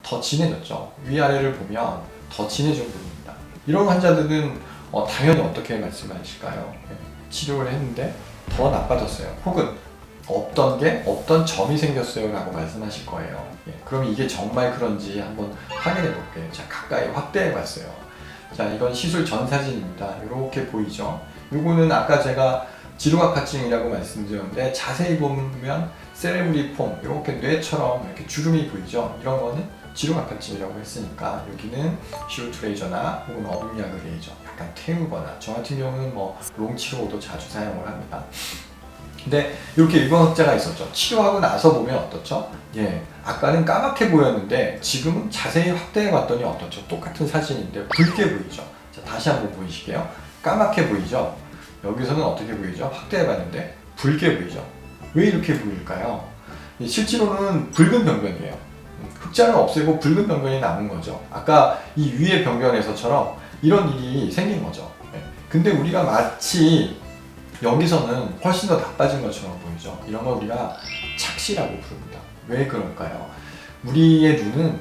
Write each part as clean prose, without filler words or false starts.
더 진해졌죠. 위아래를 보면 더 진해져 보입니다. 이런 환자들은 당연히 어떻게 말씀하실까요? 치료를 했는데 더 나빠졌어요. 혹은 어떤 점이 생겼어요 라고 말씀하실 거예요. 그럼 이게 정말 그런지 한번 확인해 볼게요. 자, 가까이 확대해 봤어요. 자, 이건 시술 전 사진입니다. 이렇게 보이죠? 이거는 아까 제가 지루각화증이라고 말씀드렸는데 자세히 보면 세레브리폼 이렇게 뇌처럼 이렇게 주름이 보이죠? 이런 거는 지루각화증이라고 했으니까 여기는 슈트레이저나 혹은 어둠야그 레이저 약간 태우거나 저 같은 경우는 롱치료도 자주 사용을 합니다. 근데 이렇게 일광흑자가 있었죠. 치료하고 나서 보면 어떻죠? 아까는 까맣게 보였는데 지금은 자세히 확대해 봤더니 어떻죠? 똑같은 사진인데 붉게 보이죠. 자, 다시 한번 보이실게요. 까맣게 보이죠? 여기서는 어떻게 보이죠? 확대해 봤는데 붉게 보이죠. 왜 이렇게 보일까요? 실제로는 붉은 병변이에요. 흑자를 없애고 붉은 병변이 남은 거죠. 아까 이 위의 병변에서처럼 이런 일이 생긴 거죠. 근데 우리가 마치 여기서는 훨씬 더 나빠진 것처럼 보이죠. 이런 걸 우리가 착시라고 부릅니다. 왜 그럴까요? 우리의 눈은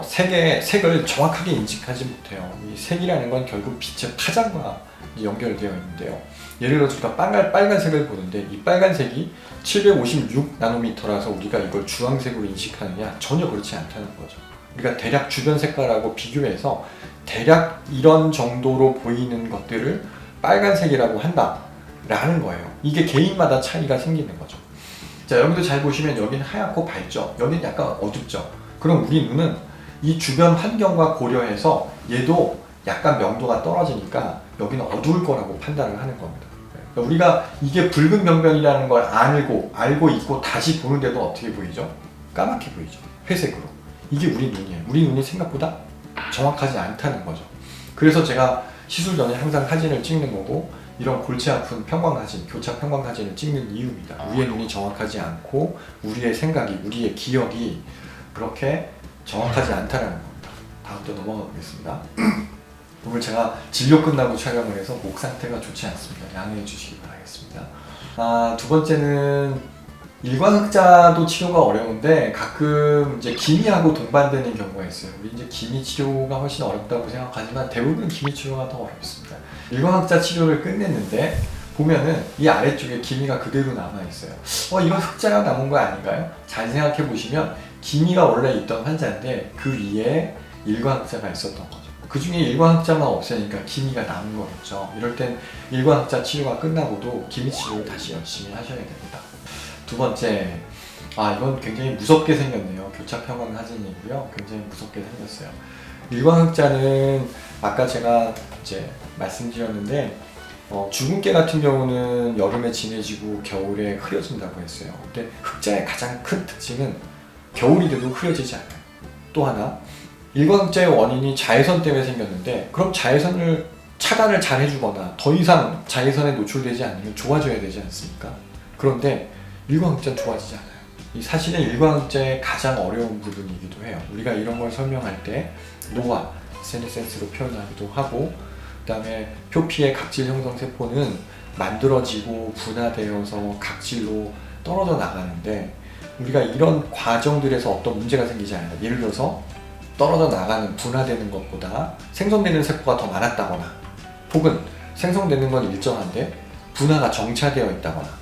색을 정확하게 인식하지 못해요. 이 색이라는 건 결국 빛의 파장과 연결되어 있는데요. 예를 들어서 우리가 빨간색을 보는데 이 빨간색이 756나노미터라서 우리가 이걸 주황색으로 인식하느냐? 전혀 그렇지 않다는 거죠. 우리가 대략 주변 색깔하고 비교해서 대략 이런 정도로 보이는 것들을 빨간색이라고 한다 라는 거예요. 이게 개인마다 차이가 생기는 거죠. 자, 여기도 잘 보시면 여기는 하얗고 밝죠. 여기는 약간 어둡죠. 그럼 우리 눈은 이 주변 환경과 고려해서 얘도 약간 명도가 떨어지니까 여기는 어두울 거라고 판단을 하는 겁니다. 그러니까 우리가 이게 붉은 병변이라는 걸 알고 있고 다시 보는데도 어떻게 보이죠? 까맣게 보이죠. 회색으로. 이게 우리 눈이에요. 우리 눈이 생각보다 정확하지 않다는 거죠. 그래서 제가 시술 전에 항상 사진을 찍는 거고 이런 골치 아픈 평광사진, 교차 평광사진을 찍는 이유입니다. 우리의 눈이 정확하지 않고 우리의 생각이, 우리의 기억이 그렇게 정확하지 않다는 겁니다. 다음 또 넘어가 보겠습니다. 오늘 제가 진료 끝나고 촬영을 해서 목 상태가 좋지 않습니다. 양해해 주시기 바라겠습니다. 두 번째는 일광흑자도 치료가 어려운데 가끔 이제 기미하고 동반되는 경우가 있어요. 우리 이제 기미 치료가 훨씬 어렵다고 생각하지만 대부분 기미 치료가 더 어렵습니다. 일광흑자 치료를 끝냈는데 보면은 이 아래쪽에 기미가 그대로 남아 있어요. 이건 흑자가 남은 거 아닌가요? 잘 생각해 보시면 기미가 원래 있던 환자인데 그 위에 일광흑자가 있었던 거죠. 그 중에 일광흑자만 없애니까 기미가 남은 거겠죠. 이럴 땐 일광흑자 치료가 끝나고도 기미 치료를 다시 열심히 하셔야 됩니다. 두 번째, 이건 굉장히 무섭게 생겼네요. 교차 평광 사진이고요. 굉장히 무섭게 생겼어요. 일광흑자는 아까 제가 이제 말씀드렸는데 주근깨 같은 경우는 여름에 진해지고 겨울에 흐려진다고 했어요. 근데 흑자의 가장 큰 특징은 겨울이 돼도 흐려지지 않아요. 또 하나, 일광흑자의 원인이 자외선 때문에 생겼는데 그럼 자외선을 차단을 잘 해주거나 더 이상 자외선에 노출되지 않으면 좋아져야 되지 않습니까? 그런데 일광흑자는 좋아지지 않아요. 이 사실은 일광흑자의 가장 어려운 부분이기도 해요. 우리가 이런 걸 설명할 때 노화, 세네센스로 표현하기도 하고 그 다음에 표피의 각질 형성 세포는 만들어지고 분화되어서 각질로 떨어져 나가는데 우리가 이런 과정들에서 어떤 문제가 생기지 않아요. 예를 들어서 떨어져 나가는 분화되는 것보다 생성되는 세포가 더 많았다거나 혹은 생성되는 건 일정한데 분화가 정차되어 있다거나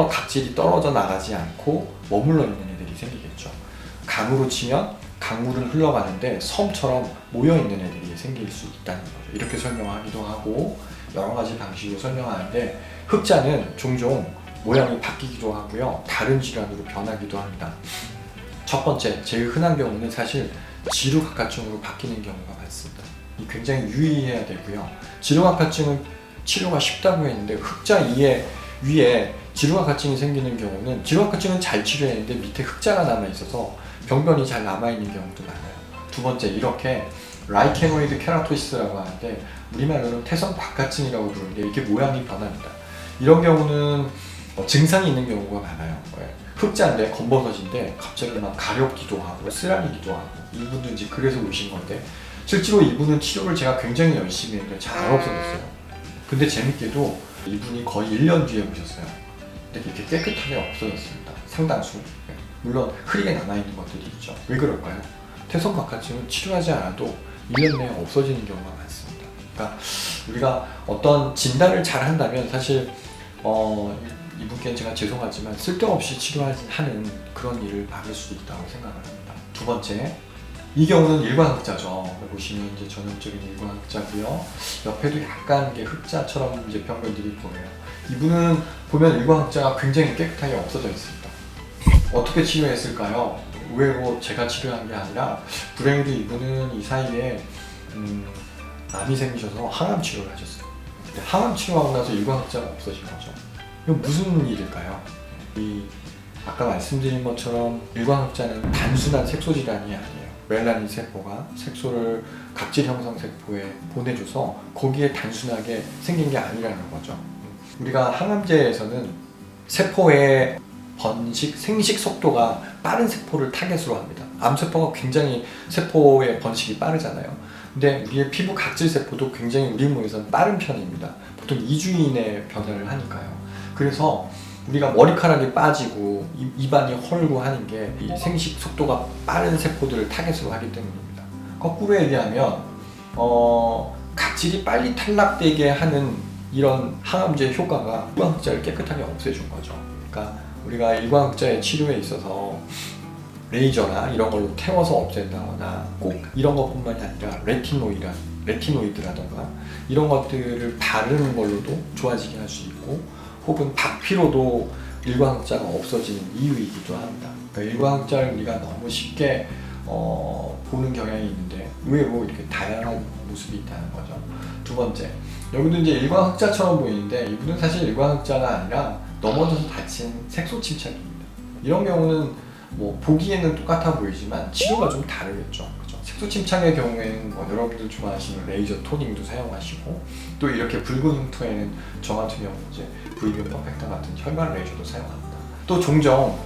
각질이 떨어져 나가지 않고 머물러 있는 애들이 생기겠죠. 강으로 치면 강물은 흘러가는데 섬처럼 모여있는 애들이 생길 수 있다는 거죠. 이렇게 설명하기도 하고 여러 가지 방식으로 설명하는데 흑자는 종종 모양이 바뀌기도 하고요. 다른 질환으로 변하기도 합니다. 첫 번째, 제일 흔한 경우는 사실 지루각화증으로 바뀌는 경우가 많습니다. 굉장히 유의해야 되고요. 지루각화증은 치료가 쉽다고 했는데 흑자 위에 지루각화증이 생기는 경우는 지루각화증은 잘 치료했는데 밑에 흑자가 남아있어서 병변이 잘 남아있는 경우도 많아요. 두 번째, 이렇게 라이케노이드 케라토시스라고 하는데 우리말로는 태성박화증이라고 부르는데 이렇게 모양이 변합니다. 이런 경우는 증상이 있는 경우가 많아요. 흑자인데 검버섯인데 갑자기 막 가렵기도 하고 쓰라리기도 하고 이분도 이제 그래서 오신 건데 실제로 이분은 치료를 제가 굉장히 열심히 했는데 잘 안 없어졌어요. 근데 재밌게도 이분이 거의 1년 뒤에 오셨어요. 근데 이렇게 깨끗하게 없어졌습니다. 상당수. 물론 흐리게 남아있는 것들이 있죠. 왜 그럴까요? 퇴선각화증은 치료하지 않아도 1년 내에 없어지는 경우가 많습니다. 그러니까 우리가 어떤 진단을 잘 한다면 사실 이분께는 제가 죄송하지만 쓸데없이 치료하는 그런 일을 막을 수도 있다고 생각을 합니다. 두 번째, 이 경우는 일광흑자죠. 보시면 이제 전형적인 일광흑자고요. 옆에도 약간 이게 흑자처럼 이제 병변들이 보여요. 이분은 보면 일광흑자가 굉장히 깨끗하게 없어져 있습니다. 어떻게 치료했을까요? 의외로 제가 치료한 게 아니라 불행히도 이분은 이 사이에 암이 생기셔서 항암 치료를 하셨어요. 항암 치료하고 나서 일광흑자가 없어진 거죠. 이건 무슨 일일까요? 아까 말씀드린 것처럼 일광흑자는 단순한 색소 질환이 아니에요. 멜라닌 세포가 색소를 각질 형성 세포에 보내줘서 거기에 단순하게 생긴 게 아니라는 거죠. 우리가 항암제에서는 세포의 생식 속도가 빠른 세포를 타겟으로 합니다. 암세포가 굉장히 세포의 번식이 빠르잖아요. 근데 우리의 피부 각질 세포도 굉장히 우리 몸에서는 빠른 편입니다. 보통 2주 이내에 변화를 하니까요. 그래서 우리가 머리카락이 빠지고 입안이 헐고 하는 게 이 생식 속도가 빠른 세포들을 타겟으로 하기 때문입니다. 거꾸로 얘기하면 각질이 빨리 탈락되게 하는 이런 항암제 효과가 일광흑자를 깨끗하게 없애준 거죠. 그러니까 우리가 일광흑자의 치료에 있어서 레이저나 이런 걸로 태워서 없앤다거나 꼭 이런 것뿐만이 아니라 레티노이드라던가 이런 것들을 바르는 걸로도 좋아지게 할 수 있고, 혹은 박피로도 일광흑자가 없어지는 이유이기도 합니다. 그러니까 일광흑자를 우리가 너무 쉽게 보는 경향이 있는데 의외로 이렇게 다양한 모습이 있다는 거죠. 두 번째, 여기도 이제 일광흑자처럼 보이는데 이분은 사실 일광흑자가 아니라 넘어져서 다친 색소 침착입니다. 이런 경우는 뭐 보기에는 똑같아 보이지만 치료가 좀 다르겠죠. 그죠? 색소 침착의 경우에는 뭐 여러분들 좋아하시는 레이저 토닝도 사용하시고, 또 이렇게 붉은 흉터에는 저 같은 경우 이제 브이비움 퍼펙터 같은 혈관 레이저도 사용합니다. 또 종종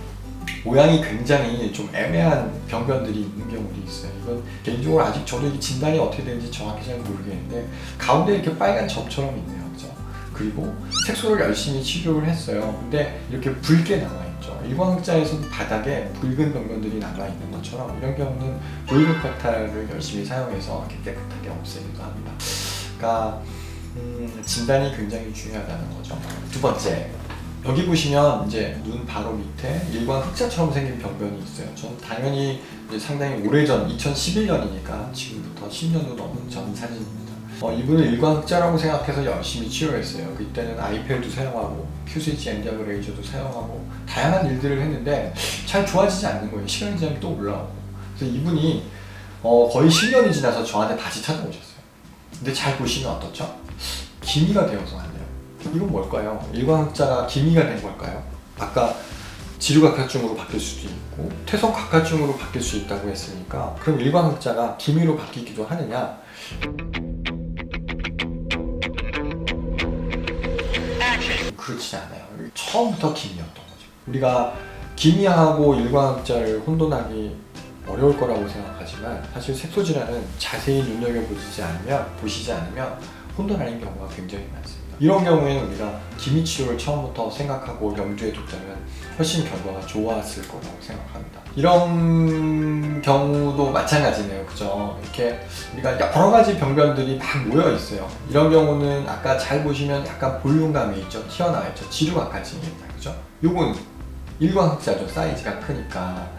모양이 굉장히 좀 애매한 병변들이 있는 경우도 있어요. 이건 개인적으로 아직 저도 이 진단이 어떻게 되는지 정확히 잘 모르겠는데 가운데 이렇게 빨간 점처럼 있네요. 그죠? 그리고 색소를 열심히 치료를 했어요. 근데 이렇게 붉게 남아있죠. 일광흑자에서는 바닥에 붉은 병변들이 남아있는 것처럼 이런 경우는 브이비움 퍼펙터를 열심히 사용해서 이렇게 깨끗하게 없애기도 합니다. 그러니까 진단이 굉장히 중요하다는 거죠. 두 번째, 여기 보시면 이제 눈 바로 밑에 일광흑자처럼 생긴 병변이 있어요. 전 당연히 이제 상당히 오래전 2011년이니까 지금부터 10년도 넘은 전 사진입니다. 이분은 일광흑자라고 생각해서 열심히 치료했어요. 그때는 아이펠도 사용하고 QCG 엔자그 레이저도 사용하고 다양한 일들을 했는데 잘 좋아지지 않는 거예요. 시간이 지나면 또 올라오고. 그래서 이분이 거의 10년이 지나서 저한테 다시 찾아오셨어요. 근데 잘 보시면 어떻죠? 기미가 되어서 왔네요. 이건 뭘까요? 일광흑자가 기미가 된 걸까요? 아까 지루각화증으로 바뀔 수도 있고 퇴선각화증으로 바뀔 수 있다고 했으니까 그럼 일광흑자가 기미로 바뀌기도 하느냐? 그렇지 않아요. 처음부터 기미였던 거죠. 우리가 기미하고 일광흑자를 혼돈하기 어려울 거라고 생각하지만 사실 색소질환은 자세히 눈여겨보시지 않으면 혼돈하는 경우가 굉장히 많습니다. 이런 경우에는 우리가 기미 치료를 처음부터 생각하고 염두에 뒀다면 훨씬 결과가 좋았을 거라고 생각합니다. 이런 경우도 마찬가지네요. 그죠? 이렇게 우리가 여러 가지 병변들이 막 모여 있어요. 이런 경우는 아까 잘 보시면 약간 볼륨감이 있죠. 튀어나와 있죠. 지루각화증입니다. 그죠? 요건 일광흑자죠. 사이즈가 크니까.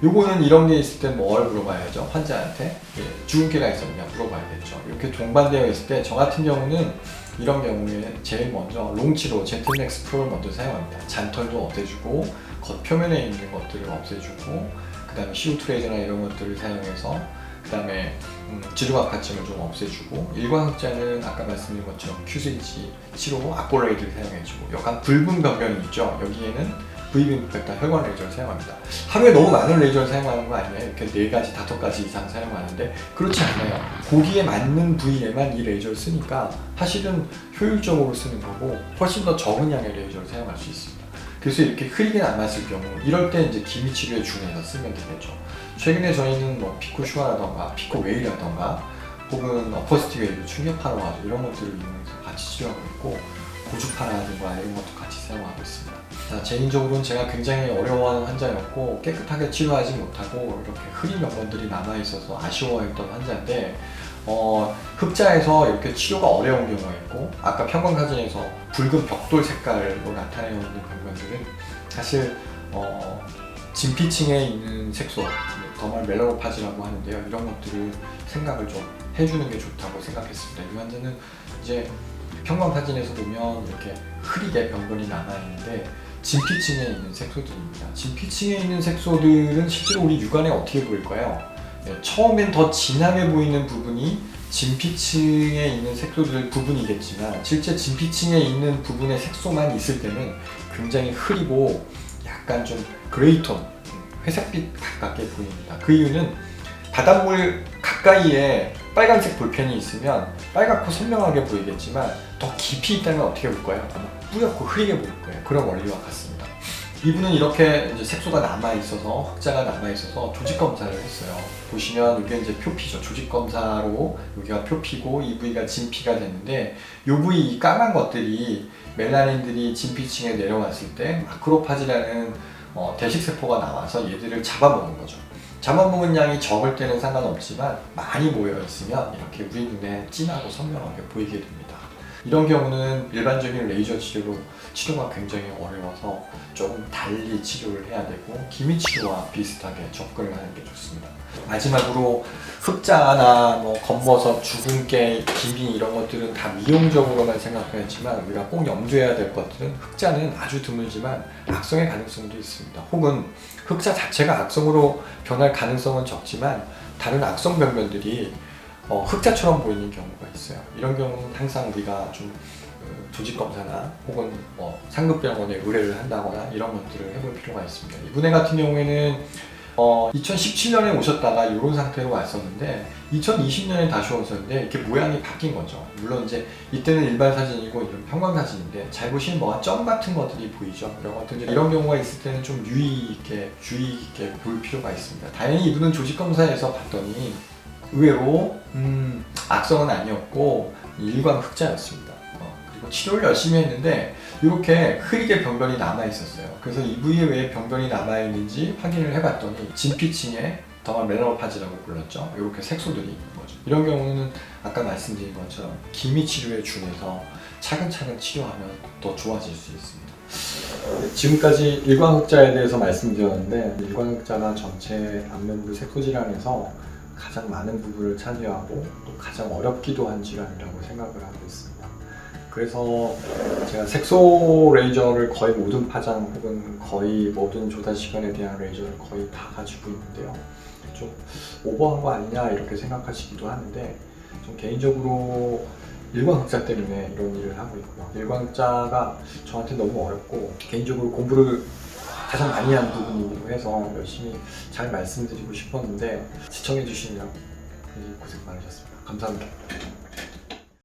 요거는 이런 게 있을 때 뭘 물어봐야죠? 환자한테 주근깨가 있었냐 물어봐야겠죠. 이렇게 동반되어 있을 때 저 같은 경우는 이런 경우에 제일 먼저 롱치로 제트맥스 프로를 먼저 사용합니다. 잔털도 없애주고 겉표면에 있는 것들을 없애주고 그 다음에 CO2 레이저나 이런 것들을 사용해서 그 다음에 지루각화증을 좀 없애주고, 일광흑자는 아까 말씀드린 것처럼 QCG 치료 아콜레이드를 사용해주고, 약간 붉은 병변이 있죠. 여기에는 브이비움 퍼펙터 혈관 레이저를 사용합니다. 하루에 너무 많은 레이저를 사용하는 거 아니에요? 이렇게 4가지, 5가지 이상 사용하는데 그렇지 않아요. 거기에 맞는 부위에만 이 레이저를 쓰니까 사실은 효율적으로 쓰는 거고 훨씬 더 적은 양의 레이저를 사용할 수 있습니다. 그래서 이렇게 흐리게 남았을 경우 이럴 때 이제 기미 치료에 준해서 쓰면 되겠죠. 최근에 저희는 뭐 피코 슈가라던가 피코 웨이라던가 혹은 어퍼스티 웨이브 충격파로 가지고 이런 것들을 이용해서 같이 치료하고 있고, 고주파라든가 이런 것도 같이 사용하고 있습니다. 자, 개인적으로는 제가 굉장히 어려워하는 환자였고 깨끗하게 치료하지 못하고 이렇게 흐린 면건들이 남아있어서 아쉬워했던 환자인데 흑자에서 이렇게 치료가 어려운 경우가 있고 아까 편광사진에서 붉은 벽돌 색깔로 나타내어 있는 병변들은 사실 진피층에 있는 색소, 더말 멜라노파지라고 하는데요. 이런 것들을 생각을 좀 해주는 게 좋다고 생각했습니다. 이 환자는 이제 편광사진에서 보면 이렇게 흐리게 병변이 남아있는데 진피층에 있는 색소들입니다. 진피층에 있는 색소들은 실제로 우리 육안에 어떻게 보일까요? 처음엔 더 진하게 보이는 부분이 진피층에 있는 색소들 부분이겠지만 실제 진피층에 있는 부분의 색소만 있을 때는 굉장히 흐리고 약간 좀 그레이톤, 회색빛 가깝게 보입니다. 그 이유는 바닷물 가까이에 빨간색 볼펜이 있으면 빨갛고 선명하게 보이겠지만 더 깊이 있다면 어떻게 볼까요? 아마 뿌옇고 흐리게 보일 거예요. 그런 원리와 같습니다. 이분은 이렇게 이제 색소가 남아있어서, 흑자가 남아있어서 조직검사를 했어요. 보시면 이게 이제 표피죠. 조직검사로 여기가 표피고 이 부위가 진피가 됐는데 이 부위, 이 까만 것들이 멜라닌들이 진피층에 내려왔을 때 마크로파지라는 대식세포가 나와서 얘들을 잡아먹는 거죠. 잡아먹은 양이 적을 때는 상관없지만 많이 모여있으면 이렇게 우리 눈에 진하고 선명하게 보이게 됩니다. 이런 경우는 일반적인 레이저 치료로 치료가 굉장히 어려워서 조금 달리 치료를 해야 되고 기미 치료와 비슷하게 접근을 하는 게 좋습니다. 마지막으로 흑자나 검버섯, 주근깨, 기미 이런 것들은 다 미용적으로만 생각했지만 우리가 꼭 염두해야 될 것들은 흑자는 아주 드물지만 악성의 가능성도 있습니다. 혹은 흑자 자체가 악성으로 변할 가능성은 적지만 다른 악성 병변들이 흑자처럼 보이는 경우가 있어요. 이런 경우는 항상 우리가 좀 조직검사나 혹은 상급병원에 의뢰를 한다거나 이런 것들을 해볼 필요가 있습니다. 이분의 같은 경우에는 2017년에 오셨다가 이런 상태로 왔었는데 2020년에 다시 오셨는데 이렇게 모양이 바뀐 거죠. 물론 이제 이때는 일반 사진이고 이런 편광 사진인데 잘 보시면 뭐가 점 같은 것들이 보이죠. 이런 것들 이런 경우가 있을 때는 좀 주의 깊게 볼 필요가 있습니다. 다행히 이분은 조직검사에서 봤더니 의외로 악성은 아니었고 일광 흑자였습니다. 그리고 치료를 열심히 했는데 이렇게 흐리게 병변이 남아 있었어요. 그래서 이 부위에 왜 병변이 남아 있는지 확인을 해봤더니 진피층에 더말 멜라노파지라고 불렀죠. 이렇게 색소들이 있는 거죠. 이런 경우는 아까 말씀드린 것처럼 기미 치료에 준해서 차근차근 치료하면 더 좋아질 수 있습니다. 지금까지 일광흑자에 대해서 말씀드렸는데 일광흑자가 전체 안면부 색소 질환에서 가장 많은 부분을 차지하고 또 가장 어렵기도 한 질환이라고 생각을 하고 있습니다. 그래서 제가 색소 레이저를 거의 모든 파장 혹은 거의 모든 조달 시간에 대한 레이저를 거의 다 가지고 있는데요. 좀 오버한 거 아니냐 이렇게 생각하시기도 하는데 좀 개인적으로 일광흑자 때문에 이런 일을 하고 있고요. 일광흑자가 저한테 너무 어렵고 개인적으로 공부를 가장 많이 한 부분이기도 해서 열심히 잘 말씀드리고 싶었는데 시청해주시느라 고생 많으셨습니다. 감사합니다.